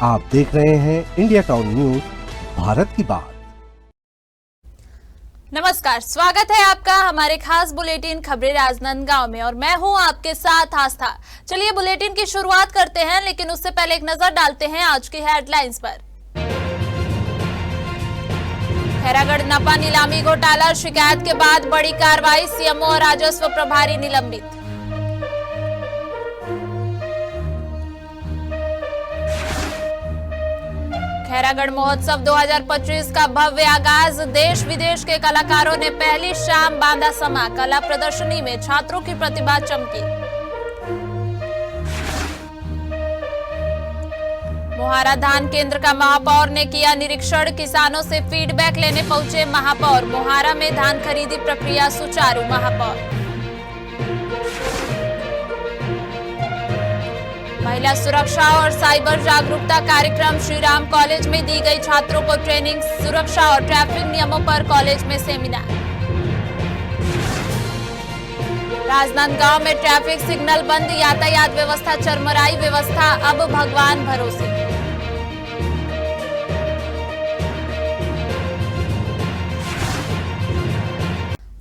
आप देख रहे हैं इंडिया टाउन न्यूज, भारत की बात। नमस्कार, स्वागत है आपका हमारे खास बुलेटिन खबरें राजनांदगांव में और मैं हूं आपके साथ आस्था। चलिए बुलेटिन की शुरुआत करते हैं, लेकिन उससे पहले एक नजर डालते हैं आज की हेडलाइंस पर। खैरागढ़ नपा नीलामी घोटाला, शिकायत के बाद बड़ी कार्रवाई, सीएमओ और राजस्व प्रभारी निलंबित। खैरागढ़ महोत्सव 2025 का भव्य आगाज, देश विदेश के कलाकारों ने पहली शाम बांधा समा, कला प्रदर्शनी में छात्रों की प्रतिभा चमकी। मोहारा धान केंद्र का महापौर ने किया निरीक्षण, किसानों से फीडबैक लेने पहुंचे महापौर। मोहारा में धान खरीदी प्रक्रिया सुचारू, महापौर। महिला सुरक्षा और साइबर जागरूकता कार्यक्रम, श्रीराम कॉलेज में दी गई छात्रों को ट्रेनिंग, सुरक्षा और ट्रैफिक नियमों पर कॉलेज में सेमिनार। राजनांदगांव में ट्रैफिक सिग्नल बंद, यातायात व्यवस्था चरमराई, व्यवस्था अब भगवान भरोसे।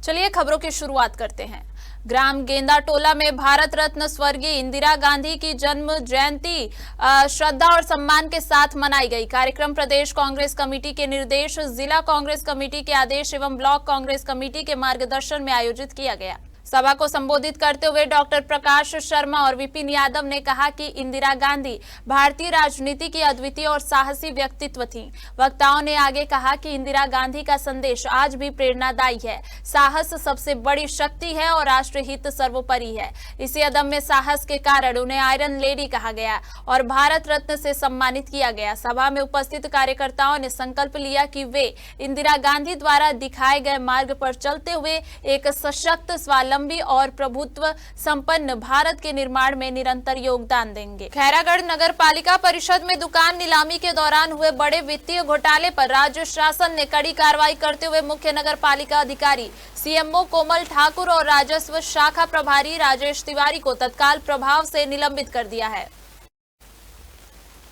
चलिए खबरों की शुरुआत करते हैं। ग्राम गेंदा टोला में भारत रत्न स्वर्गीय इंदिरा गांधी की जन्म जयंती श्रद्धा और सम्मान के साथ मनाई गई। कार्यक्रम प्रदेश कांग्रेस कमेटी के निर्देश, जिला कांग्रेस कमेटी के आदेश एवं ब्लॉक कांग्रेस कमेटी के मार्गदर्शन में आयोजित किया गया। सभा को संबोधित करते हुए डॉक्टर प्रकाश शर्मा और विपिन यादव ने कहा कि इंदिरा गांधी भारतीय राजनीति की अद्वितीय और साहसी व्यक्तित्व थीं। वक्ताओं ने आगे कहा कि इंदिरा गांधी का संदेश आज भी प्रेरणादायी है। साहस सबसे बड़ी शक्ति है और राष्ट्र हित सर्वोपरि है। इसी अदम्य साहस के कारण उन्हें आयरन लेडी कहा गया और भारत रत्न से सम्मानित किया गया। सभा में उपस्थित कार्यकर्ताओं ने संकल्प लिया कि वे इंदिरा गांधी द्वारा दिखाए गए मार्ग पर चलते हुए एक सशक्त, स्वावलंबी और प्रभुत्व संपन्न भारत के निर्माण में निरंतर योगदान देंगे। खैरागढ़ नगर पालिका परिषद में दुकान नीलामी के दौरान हुए बड़े वित्तीय घोटाले पर राज्य शासन ने कड़ी कार्रवाई करते हुए मुख्य नगर पालिका अधिकारी सीएमओ कोमल ठाकुर और राजस्व शाखा प्रभारी राजेश तिवारी को तत्काल प्रभाव से निलंबित कर दिया है।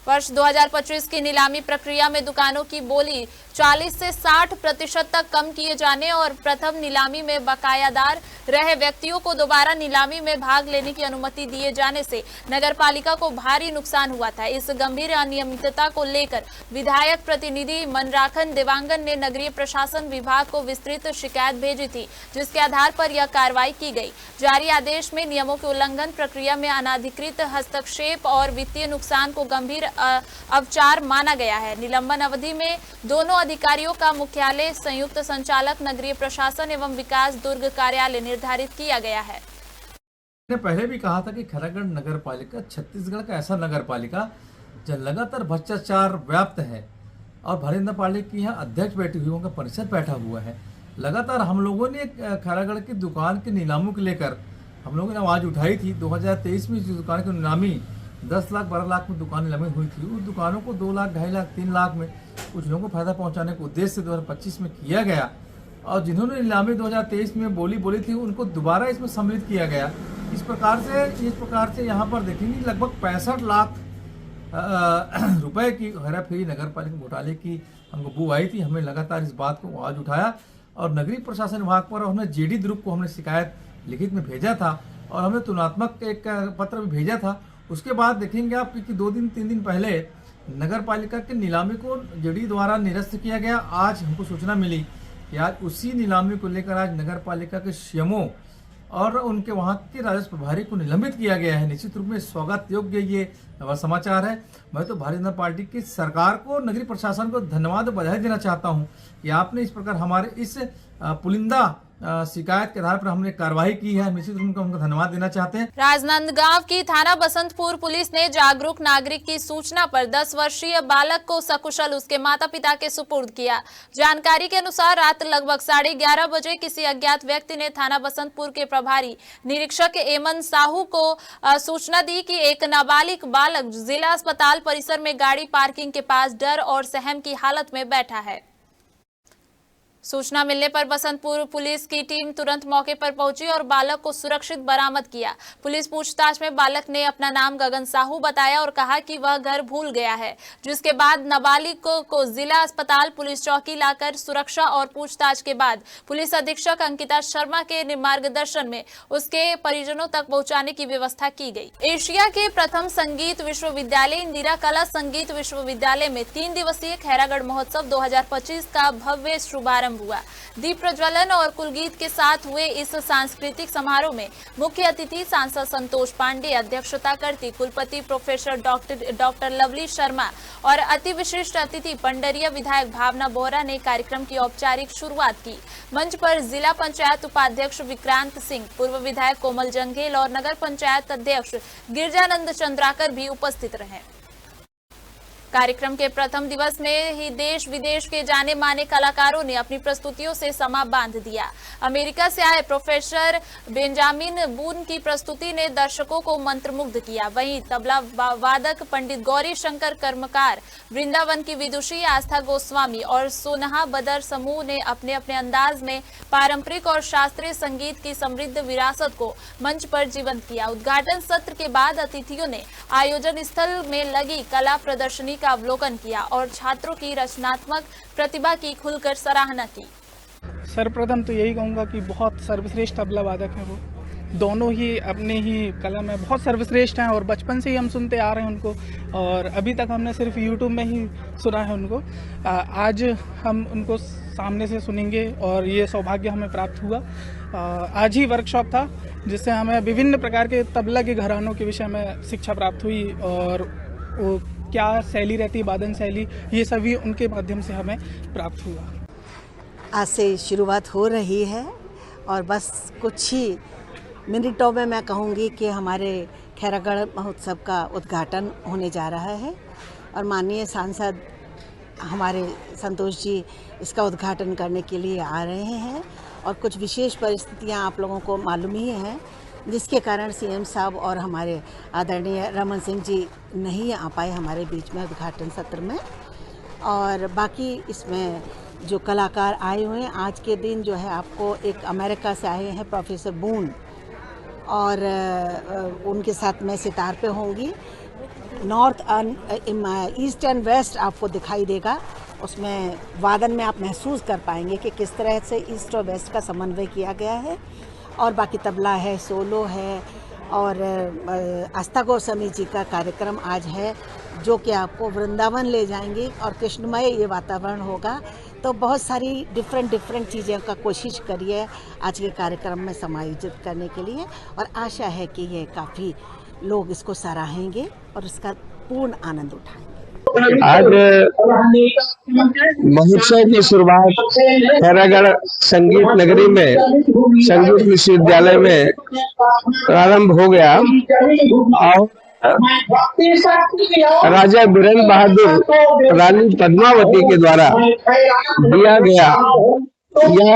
वर्ष 2025 की नीलामी प्रक्रिया में दुकानों की बोली 40 से 60% तक कम किए जाने और प्रथम नीलामी में बकायादार रहे व्यक्तियों को दोबारा नीलामी में भाग लेने की अनुमति दिए जाने से नगरपालिका को भारी नुकसान हुआ था। इस गंभीर अनियमितता को लेकर विधायक प्रतिनिधि मनराखन देवांगन ने नगरीय प्रशासन विभाग को विस्तृत शिकायत भेजी थी, जिसके आधार पर यह कार्रवाई की गई। जारी आदेश में नियमों के उल्लंघन, प्रक्रिया में अनाधिकृत हस्तक्षेप और वित्तीय नुकसान को गंभीर अवचार माना गया है। निलंबन अवधि में दोनों अधिकारियों का मुख्यालय, संयुक्त संचालक नगरीय प्रशासन एवं विकास दुर्ग कार्यालय निर्धारित किया गया है। मैंने पहले भी कहा था कि खैरागढ़ नगर पालिका छत्तीसगढ़ का ऐसा नगर पालिका जब लगातार भ्रष्टाचार व्याप्त है और भारतीय जनता पार्टी की यहाँ अध्यक्ष बैठी हुई, उनका परिषद बैठा हुआ है। लगातार हम लोगों ने खैरागढ़ की दुकान की नीलामों को लेकर हम लोगों ने आवाज उठाई थी। 2023 में दुकान की नीलामी 10 लाख 12 लाख में दुकान नीलामी हुई थी। उस दुकानों को 2 लाख 2.5 लाख 3 लाख में कुछ लोगों को फायदा पहुंचाने के उद्देश्य से 2025 में किया गया और जिन्होंने नीलामी 2023 में बोली थी उनको दोबारा इसमें सम्मिलित किया गया। इस प्रकार से यहाँ पर देखेंगे लगभग 65 लाख रुपए की हेरा फेरी नगर पालिका घोटाले की हमको बू आई थी। हमने लगातार इस बात को आवाज उठाया और नगरीय प्रशासन विभाग पर हमने जेडी द्रुप को हमने शिकायत लिखित में भेजा था और हमने तुलनात्मक एक पत्र भी भेजा था। उसके बाद देखेंगे आप कि 2-3 दिन पहले नगर पालिका के नीलामी को जेडी द्वारा निरस्त किया गया। आज हमको सूचना मिली कि आज उसी नीलामी को लेकर आज नगर पालिका के सीएमओ और उनके वहां के राजस्व प्रभारी को निलंबित किया गया है। निश्चित रूप में स्वागत योग्य ये समाचार है। मैं तो भारतीय जनता पार्टी की सरकार को, नगरीय प्रशासन को धन्यवाद और बधाई देना चाहता हूं कि आपने इस प्रकार हमारे इस पुलिंदा शिकायत के आधार पर हमने कार्रवाई की है। निश्चित रूप में उनको धन्यवाद देना चाहते हैं। राजनांदगांव की थाना बसंतपुर पुलिस ने जागरूक नागरिक की सूचना पर 10 वर्षीय बालक को सकुशल उसके माता पिता के सुपुर्द किया। जानकारी के अनुसार रात लगभग 11:30 बजे किसी अज्ञात व्यक्ति ने थाना बसंतपुर के प्रभारी निरीक्षक एमन साहू को सूचना दी कि एक नाबालिग बालक जिला अस्पताल परिसर में गाड़ी पार्किंग के पास डर और सहम की हालत में बैठा है। सूचना मिलने पर बसंतपुर पुलिस की टीम तुरंत मौके पर पहुंची और बालक को सुरक्षित बरामद किया। पुलिस पूछताछ में बालक ने अपना नाम गगन साहू बताया और कहा कि वह घर भूल गया है, जिसके बाद नाबालिग को जिला अस्पताल पुलिस चौकी लाकर सुरक्षा और पूछताछ के बाद पुलिस अधीक्षक अंकिता शर्मा के मार्गदर्शन में उसके परिजनों तक पहुंचाने की व्यवस्था की गई। एशिया के प्रथम संगीत विश्वविद्यालय इंदिरा कला संगीत विश्वविद्यालय में 3 दिवसीय खैरागढ़ महोत्सव 2025 का भव्य शुभारंभ हुआ। दीप प्रज्वलन और कुलगीत के साथ हुए इस सांस्कृतिक समारोह में मुख्य अतिथि सांसद संतोष पांडे अध्यक्षता करती कुलपति प्रोफेसर डॉक्टर लवली शर्मा और अति विशिष्ट अतिथि पंडरिया विधायक भावना बोहरा ने कार्यक्रम की औपचारिक शुरुआत की। मंच पर जिला पंचायत उपाध्यक्ष विक्रांत सिंह, पूर्व विधायक कोमल जंघेल और नगर पंचायत अध्यक्ष गिरजानंद चंद्राकर भी उपस्थित रहे। कार्यक्रम के प्रथम दिवस में ही देश विदेश के जाने माने कलाकारों ने अपनी प्रस्तुतियों से समा बांध दिया। अमेरिका से आए प्रोफेसर बेंजामिन बून की प्रस्तुति ने दर्शकों को मंत्रमुग्ध किया। वहीं तबला वादक पंडित गौरी शंकर कर्मकार, वृंदावन की विदुषी आस्था गोस्वामी और सोनहा बदर समूह ने अपने अपने अंदाज में पारंपरिक और शास्त्रीय संगीत की समृद्ध विरासत को मंच पर जीवंत किया। उद्घाटन सत्र के बाद अतिथियों ने आयोजन स्थल में लगी कला प्रदर्शनी का अवलोकन किया और छात्रों की रचनात्मक प्रतिभा की खुलकर सराहना की। सर्वप्रथम तो यही कहूँगा कि बहुत सर्वश्रेष्ठ तबला वादक हैं वो, दोनों ही अपने ही कला में बहुत सर्वश्रेष्ठ हैं और बचपन से ही हम सुनते आ रहे हैं उनको और अभी तक हमने सिर्फ यूट्यूब में ही सुना है उनको। आज हम उनको सामने से सुनेंगे और ये सौभाग्य हमें प्राप्त हुआ। आज ही वर्कशॉप था जिससे हमें विभिन्न प्रकार के तबला के घरानों के विषय में शिक्षा प्राप्त हुई और वो क्या शैली रहती है, वादन शैली, ये सभी उनके माध्यम से हमें प्राप्त हुआ। आज से शुरुआत हो रही है और बस कुछ ही मिनटों में मैं कहूँगी कि हमारे खैरागढ़ महोत्सव का उद्घाटन होने जा रहा है और माननीय सांसद हमारे संतोष जी इसका उद्घाटन करने के लिए आ रहे हैं और कुछ विशेष परिस्थितियाँ आप लोगों को मालूम ही हैं जिसके कारण सीएम साहब और हमारे आदरणीय रमन सिंह जी नहीं आ पाए हमारे बीच में उद्घाटन सत्र में। और बाकी इसमें जो कलाकार आए हुए हैं आज के दिन जो है आपको एक अमेरिका से आए हैं प्रोफेसर बून और उनके साथ मैं सितार पे होंगी। नॉर्थ ईस्ट एंड वेस्ट आपको दिखाई देगा, उसमें वादन में आप महसूस कर पाएंगे कि किस तरह से ईस्ट और वेस्ट का समन्वय किया गया है। और बाकी तबला है, सोलो है और आस्था गोस्वामी जी का कार्यक्रम आज है जो कि आपको वृंदावन ले जाएंगे और कृष्णमय ये वातावरण होगा। तो बहुत सारी डिफरेंट चीज़ें का कोशिश करिए आज के कार्यक्रम में समायोजित करने के लिए और आशा है कि ये काफ़ी लोग इसको सराहेंगे और इसका पूर्ण आनंद उठाएंगे। आज महोत्सव की शुरुआत खैरागढ़ संगीत नगरी में संगीत विश्वविद्यालय में प्रारंभ हो गया और राजा बीरेंद्र बहादुर रानी पद्मावती के द्वारा दिया गया यह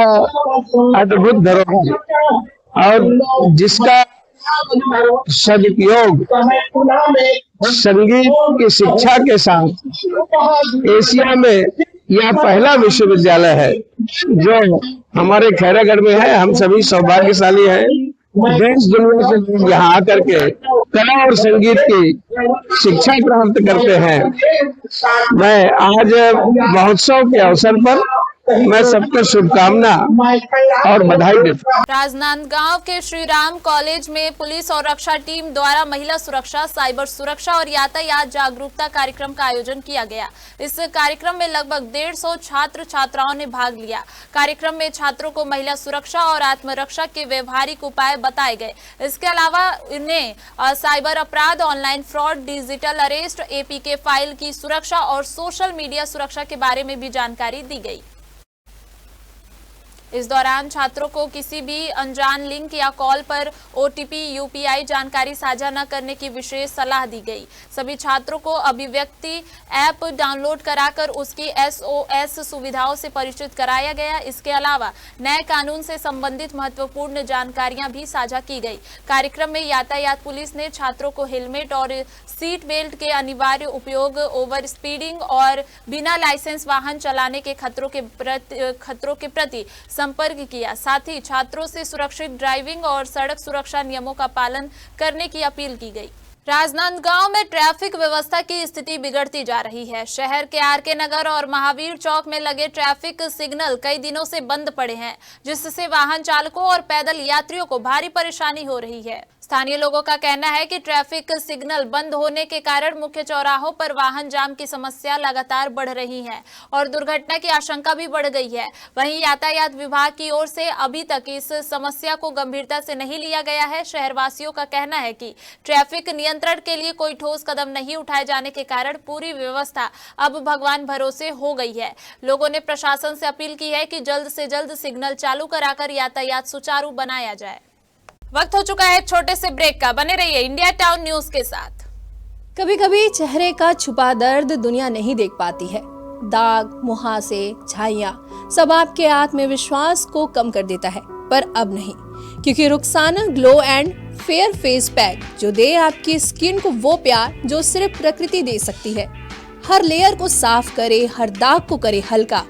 अद्भुत धरोहर और जिसका सदुपयोग संगीत की शिक्षा के साथ एशिया में यह पहला विश्वविद्यालय है जो हमारे खैरागढ़ में है। हम सभी सौभाग्यशाली हैं, देश दुनिया से लोग यहाँ आकर के कला और संगीत की शिक्षा प्राप्त करते हैं। मैं आज महोत्सव के अवसर पर मैं सबको शुभकामना और बधाई देता हूं। राजनांदगांव के श्री राम कॉलेज में पुलिस और रक्षा टीम द्वारा महिला सुरक्षा, साइबर सुरक्षा और यातायात जागरूकता कार्यक्रम का आयोजन किया गया। इस कार्यक्रम में लगभग 150 छात्र छात्राओं ने भाग लिया। कार्यक्रम में छात्रों को महिला सुरक्षा और आत्मरक्षा के व्यवहारिक उपाय बताए गए। इसके अलावा इन्हें साइबर अपराध, online fraud, digital arrest, APK file की सुरक्षा और सोशल मीडिया सुरक्षा के बारे में भी जानकारी दी गई। इस दौरान छात्रों को किसी भी अनजान लिंक या कॉल पर OTP UPI जानकारी साझा न करने की विशेष सलाह दी गई। सभी छात्रों को अभिव्यक्ति ऐप डाउनलोड कराकर उसकी SOS सुविधाओं से परिचित कराया गया। इसके अलावा नए कानून से संबंधित महत्वपूर्ण जानकारियां भी साझा की गई। कार्यक्रम में यातायात पुलिस ने छात्रों को हेलमेट और सीट बेल्ट के अनिवार्य उपयोग, ओवर स्पीडिंग और बिना लाइसेंस वाहन चलाने के खतरों के प्रति संपर्क किया। साथ ही छात्रों से सुरक्षित ड्राइविंग और सड़क सुरक्षा नियमों का पालन करने की अपील की गई। राजनांदगांव में ट्रैफिक व्यवस्था की स्थिति बिगड़ती जा रही है। शहर के RK नगर और महावीर चौक में लगे ट्रैफिक सिग्नल कई दिनों से बंद पड़े हैं, जिससे वाहन चालकों और पैदल यात्रियों को भारी परेशानी हो रही है। स्थानीय लोगों का कहना है कि ट्रैफिक सिग्नल बंद होने के कारण मुख्य चौराहों पर वाहन जाम की समस्या लगातार बढ़ रही है और दुर्घटना की आशंका भी बढ़ गई है। वहीं यातायात विभाग की ओर से अभी तक इस समस्या को गंभीरता से नहीं लिया गया है। शहरवासियों का कहना है कि ट्रैफिक नियंत्रण के लिए कोई ठोस कदम नहीं उठाए जाने के कारण पूरी व्यवस्था अब भगवान भरोसे हो गई है। लोगों ने प्रशासन से अपील की है कि जल्द से जल्द सिग्नल चालू कराकर यातायात सुचारू बनाया जाए। वक्त हो चुका है छोटे से ब्रेक का। बने रहिए इंडिया टाउन न्यूज के साथ। कभी कभी चेहरे का छुपा दर्द दुनिया नहीं देख पाती है। दाग, मुहासे, झाइयां सब आपके आत्मविश्वास को कम कर देता है, पर अब नहीं, क्योंकि Rukhsana glow and fair face pack जो दे आपकी स्किन को वो प्यार जो सिर्फ प्रकृति दे सकती है। हर लेयर को साफ करे, हर दाग को करे हल्का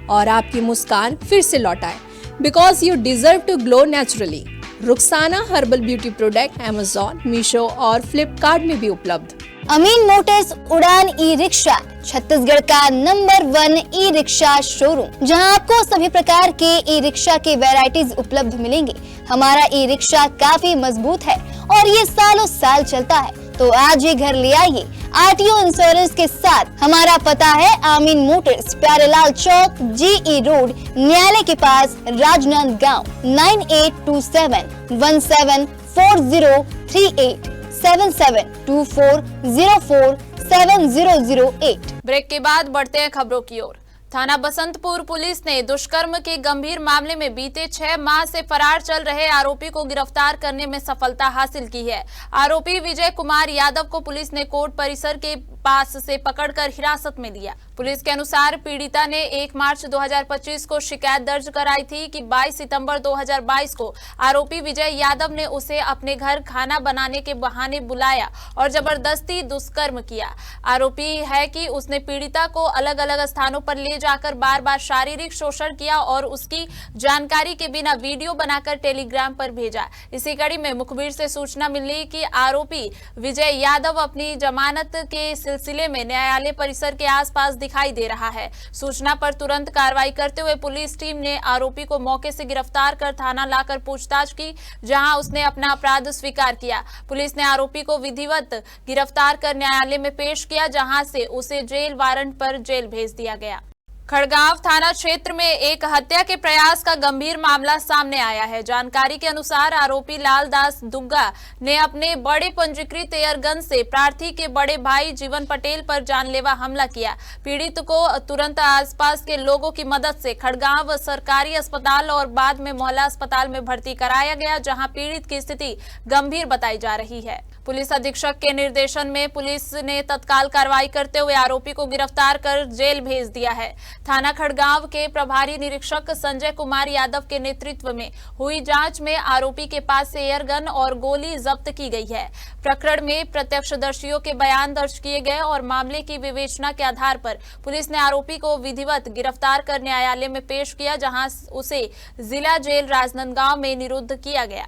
और आपकी मुस्कान फिर से लौटाए। Because you deserve to glow naturally. Rukhsana herbal beauty product Amazon, Meesho और फ्लिपकार्ट में भी उपलब्ध। अमीन मोटर्स उड़ान ई-रिक्शा छत्तीसगढ़ का नंबर 1 ई-रिक्शा शोरूम, जहां आपको सभी प्रकार के ई-रिक्शा के वैरायटीज उपलब्ध मिलेंगे। हमारा ई-रिक्शा काफी मजबूत है और ये सालों साल चलता है, तो आज ही घर ले आइए RTO इंश्योरेंस के साथ। हमारा पता है अमीन मोटर्स, प्यारेलाल चौक, GE रोड, न्यायालय के पास, राजनांदगांव। 9827174038 7724047008। ब्रेक के बाद बढ़ते हैं खबरों की ओर। थाना बसंतपुर पुलिस ने दुष्कर्म के गंभीर मामले में बीते 6 माह से फरार चल रहे आरोपी को गिरफ्तार करने में सफलता हासिल की है। आरोपी विजय कुमार यादव को पुलिस ने कोर्ट परिसर के पास से पकड़कर हिरासत में लिया। पुलिस के अनुसार पीड़िता ने 1 मार्च 2025 को शिकायत दर्ज कराई थी कि 22 सितंबर 2022 को आरोपी विजय यादव ने उसे अपने घर खाना बनाने के बहाने बुलाया और जबरदस्ती दुष्कर्म किया। आरोपी है कि उसने पीड़िता को अलग अलग स्थानों पर ले जाकर बार बार शारीरिक शोषण किया और उसकी जानकारी के बिना वीडियो बनाकर टेलीग्राम पर भेजा। इसी कड़ी में मुखबिर से सूचना मिली कि आरोपी विजय यादव अपनी जमानत के सिलसिले में न्यायालय परिसर के आसपास दिखाई दे रहा है। सूचना पर तुरंत कार्रवाई करते हुए पुलिस टीम ने आरोपी को मौके से गिरफ्तार कर थाना लाकर पूछताछ की, जहां उसने अपना अपराध स्वीकार किया। पुलिस ने आरोपी को विधिवत गिरफ्तार कर न्यायालय में पेश किया, जहां से उसे जेल वारंट पर जेल भेज दिया गया। खड़गांव थाना क्षेत्र में एक हत्या के प्रयास का गंभीर मामला सामने आया है। जानकारी के अनुसार आरोपी लालदास दुग्गा ने अपने बड़े पंजीकृत एयरगन से प्रार्थी के बड़े भाई जीवन पटेल पर जानलेवा हमला किया। पीड़ित को तुरंत आसपास के लोगों की मदद से खड़गांव सरकारी अस्पताल और बाद में मोहल्ला अस्पताल में भर्ती कराया गया, जहां पीड़ित की स्थिति गंभीर बताई जा रही है। पुलिस अधीक्षक के निर्देशन में पुलिस ने तत्काल कार्रवाई करते हुए आरोपी को गिरफ्तार कर जेल भेज दिया है। थाना खड़गांव के प्रभारी निरीक्षक संजय कुमार यादव के नेतृत्व में हुई जांच में आरोपी के पास से एयरगन और गोली जब्त की गई है। प्रकरण में प्रत्यक्षदर्शियों के बयान दर्ज किए गए और मामले की विवेचना के आधार पर पुलिस ने आरोपी को विधिवत गिरफ्तार कर न्यायालय में पेश किया, जहां उसे जिला जेल राजनांदगांव में निरुद्ध किया गया।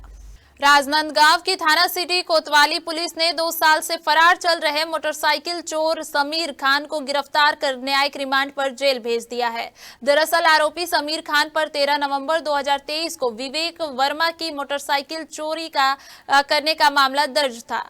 राजनांदगांव की थाना सिटी कोतवाली पुलिस ने 2 साल से फरार चल रहे मोटरसाइकिल चोर समीर खान को गिरफ्तार कर न्यायिक रिमांड पर जेल भेज दिया है। दरअसल आरोपी समीर खान पर 13 नवंबर 2023 को विवेक वर्मा की मोटरसाइकिल चोरी करने का मामला दर्ज था।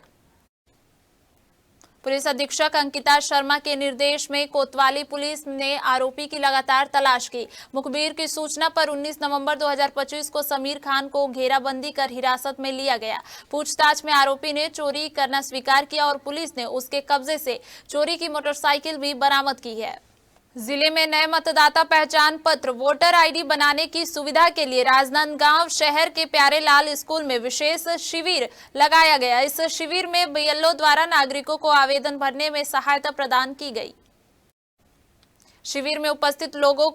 पुलिस अधीक्षक अंकिता शर्मा के निर्देश में कोतवाली पुलिस ने आरोपी की लगातार तलाश की। मुखबिर की सूचना पर 19 नवंबर 2025 को समीर खान को घेराबंदी कर हिरासत में लिया गया। पूछताछ में आरोपी ने चोरी करना स्वीकार किया और पुलिस ने उसके कब्जे से चोरी की मोटरसाइकिल भी बरामद की है। जिले में नए मतदाता पहचान पत्र वोटर आईडी बनाने की सुविधा के लिए राजनांदगांव शहर के प्यारेलाल स्कूल में विशेष शिविर लगाया गया। इस शिविर में बीएलओ द्वारा नागरिकों को आवेदन भरने में सहायता प्रदान की गई। शिविर में उपस्थित लोगों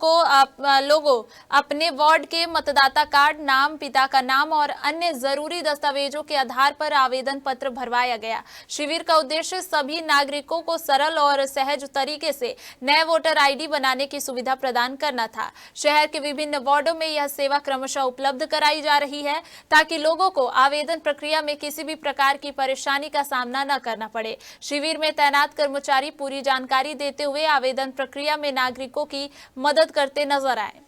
अपने वार्ड के मतदाता कार्ड, नाम, पिता का नाम और अन्य जरूरी दस्तावेजों के आधार पर आवेदन पत्र भरवाया गया। शिविर का उद्देश्य सभी नागरिकों को सरल और सहज तरीके से नए वोटर आईडी बनाने की सुविधा प्रदान करना था। शहर के विभिन्न वार्डों में यह सेवा क्रमशः उपलब्ध कराई जा रही है ताकि लोगों को आवेदन प्रक्रिया में किसी भी प्रकार की परेशानी का सामना न करना पड़े। शिविर में तैनात कर्मचारी पूरी जानकारी देते हुए आवेदन प्रक्रिया में नागरिकों की मदद करते नजर आए।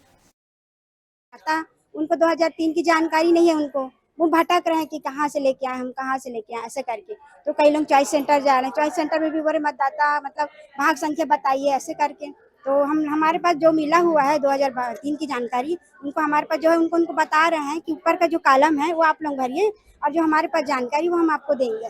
उनको 2003 की जानकारी नहीं है, उनको वो भटक रहे हैं कि कहाँ से लेके आए, हम कहाँ से लेके आए, ऐसे करके। तो कई लोग चॉइस सेंटर जा रहे हैं, चॉइस सेंटर में भी बोले मतदाता मतलब भाग संख्या बताइए, ऐसे करके। तो हमारे पास जो मिला हुआ है 2003 की जानकारी, उनको हमारे पास जो है उनको बता रहे हैं कि ऊपर का जो कॉलम है वो आप लोग भरिए और जो हमारे पास जानकारी वो हम आपको देंगे।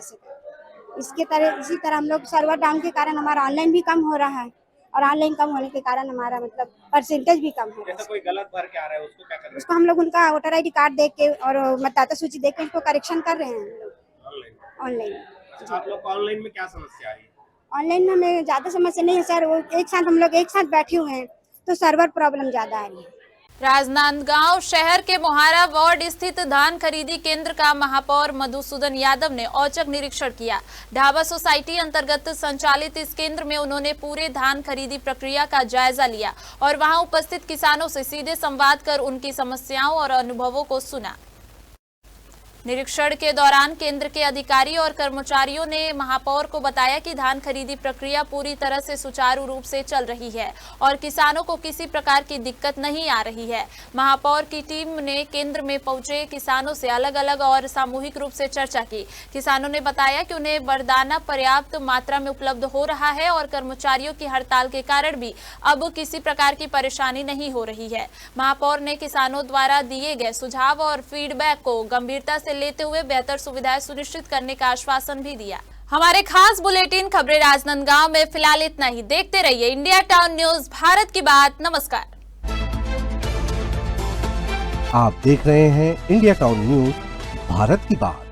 इसी तरह हम लोग सर्वर डाउन के कारण हमारा ऑनलाइन भी कम हो रहा है और ऑनलाइन कम होने के कारण हमारा मतलब परसेंटेज भी कम हो रहा है। कोई गलत भर के आ रहा है उसको क्या कर रहे हैं? उसको हम लोग उनका वोटर आईडी कार्ड देख के और मतदाता सूची देख के उसको करेक्शन कर रहे हैं ऑनलाइन। आप लोग को ऑनलाइन में क्या समस्या आ रही है? ऑनलाइन में हमें ज्यादा समस्या नहीं है सर, वो हम लोग एक साथ बैठे हुए हैं तो सर्वर प्रॉब्लम ज्यादा आ रही है। राजनांदगांव शहर के मोहारा वार्ड स्थित धान खरीदी केंद्र का महापौर मधुसूदन यादव ने औचक निरीक्षण किया। ढाबा सोसाइटी अंतर्गत संचालित इस केंद्र में उन्होंने पूरे धान खरीदी प्रक्रिया का जायजा लिया और वहां उपस्थित किसानों से सीधे संवाद कर उनकी समस्याओं और अनुभवों को सुना। निरीक्षण के दौरान केंद्र के अधिकारी और कर्मचारियों ने महापौर को बताया कि धान खरीदी प्रक्रिया पूरी तरह से सुचारू रूप से चल रही है और किसानों को किसी प्रकार की दिक्कत नहीं आ रही है। महापौर की टीम ने केंद्र में पहुंचे किसानों से अलग अलग और सामूहिक रूप से चर्चा की। किसानों ने बताया कि उन्हें वरदाना पर्याप्त मात्रा में उपलब्ध हो रहा है और कर्मचारियों की हड़ताल के कारण भी अब किसी प्रकार की परेशानी नहीं हो रही है। महापौर ने किसानों द्वारा दिए गए सुझाव और फीडबैक को गंभीरता से लेते हुए बेहतर सुविधाएं सुनिश्चित करने का आश्वासन भी दिया। हमारे खास बुलेटिन खबरें राजनांदगांव में फिलहाल इतना ही। देखते रहिए इंडिया टाउन न्यूज, भारत की बात। नमस्कार। आप देख रहे हैं इंडिया टाउन न्यूज, भारत की बात।